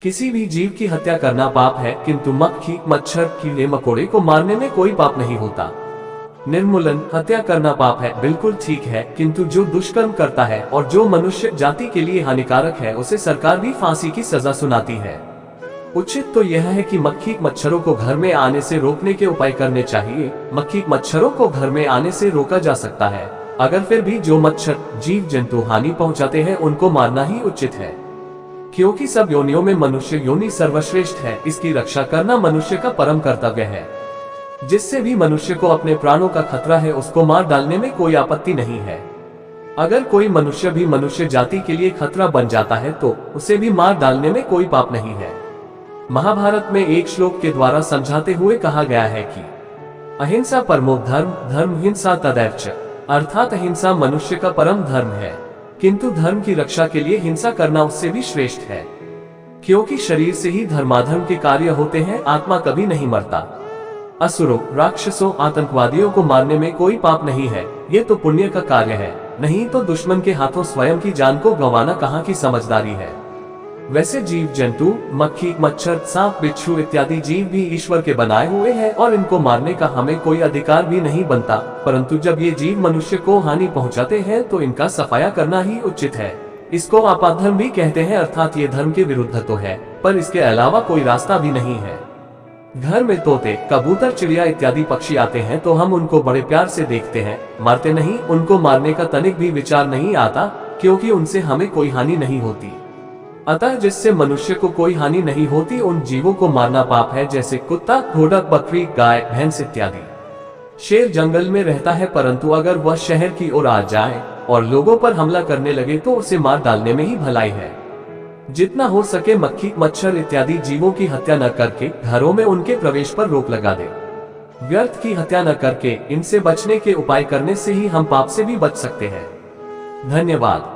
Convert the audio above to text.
किसी भी जीव की हत्या करना पाप है, किंतु मक्खी, मच्छर, कीड़े मकोड़े को मारने में कोई पाप नहीं होता। निर्मूलन, हत्या करना पाप है, बिल्कुल ठीक है, किंतु जो दुष्कर्म करता है और जो मनुष्य जाति के लिए हानिकारक है उसे सरकार भी फांसी की सजा सुनाती है। उचित तो यह है कि मक्खी मच्छरों को घर में आने से रोकने के उपाय करने चाहिए। मक्खी मच्छरों को घर में आने से रोका जा सकता है, अगर फिर भी जो मच्छर जीव जंतु हानि पहुंचाते हैं उनको मारना ही उचित है। क्योंकि सब योनियों में मनुष्य योनि सर्वश्रेष्ठ है, इसकी रक्षा करना मनुष्य का परम कर्तव्य है। जिससे भी मनुष्य को अपने प्राणों का खतरा है उसको मार डालने में कोई आपत्ति नहीं है। अगर कोई मनुष्य भी मनुष्य जाति के लिए खतरा बन जाता है तो उसे भी मार डालने में कोई पाप नहीं है। महाभारत में एक श्लोक के द्वारा समझाते हुए कहा गया है कि अहिंसा परमो धर्म, धर्म हिंसा तदैव च, अर्थात अहिंसा मनुष्य का परम धर्म है, किंतु धर्म की रक्षा के लिए हिंसा करना उससे भी श्रेष्ठ है। क्योंकि शरीर से ही धर्माधर्म के कार्य होते हैं, आत्मा कभी नहीं मरता। असुरों, राक्षसों, आतंकवादियों को मारने में कोई पाप नहीं है, ये तो पुण्य का कार्य है, नहीं तो दुश्मन के हाथों स्वयं की जान को गंवाना कहाँ की समझदारी है। वैसे जीव जंतु, मक्खी, मच्छर, सांप, बिच्छू इत्यादि जीव भी ईश्वर के बनाए हुए हैं और इनको मारने का हमें कोई अधिकार भी नहीं बनता, परंतु जब ये जीव मनुष्य को हानि पहुंचाते हैं तो इनका सफाया करना ही उचित है। इसको आपाधर्म भी कहते हैं, अर्थात ये धर्म के विरुद्ध तो है, पर इसके अलावा कोई रास्ता भी नहीं है। घर में तोते, कबूतर, चिड़िया इत्यादि पक्षी आते हैं तो हम उनको बड़े प्यार से देखते हैं, मारते नहीं। उनको मारने का तनिक भी विचार नहीं आता, क्योंकि उनसे हमें कोई हानि नहीं होती। अतः जिससे मनुष्य को कोई हानि नहीं होती उन जीवों को मारना पाप है, जैसे कुत्ता, घोड़ा, बकरी, गाय, भैंस इत्यादि। शेर जंगल में रहता है, परंतु अगर वह शहर की ओर आ जाए और लोगों पर हमला करने लगे तो उसे मार डालने में ही भलाई है। जितना हो सके मक्खी, मच्छर इत्यादि जीवों की हत्या न करके घरों में उनके प्रवेश पर रोक लगा दे। व्यर्थ की हत्या न करके इनसे बचने के उपाय करने से ही हम पाप से भी बच सकते हैं। धन्यवाद।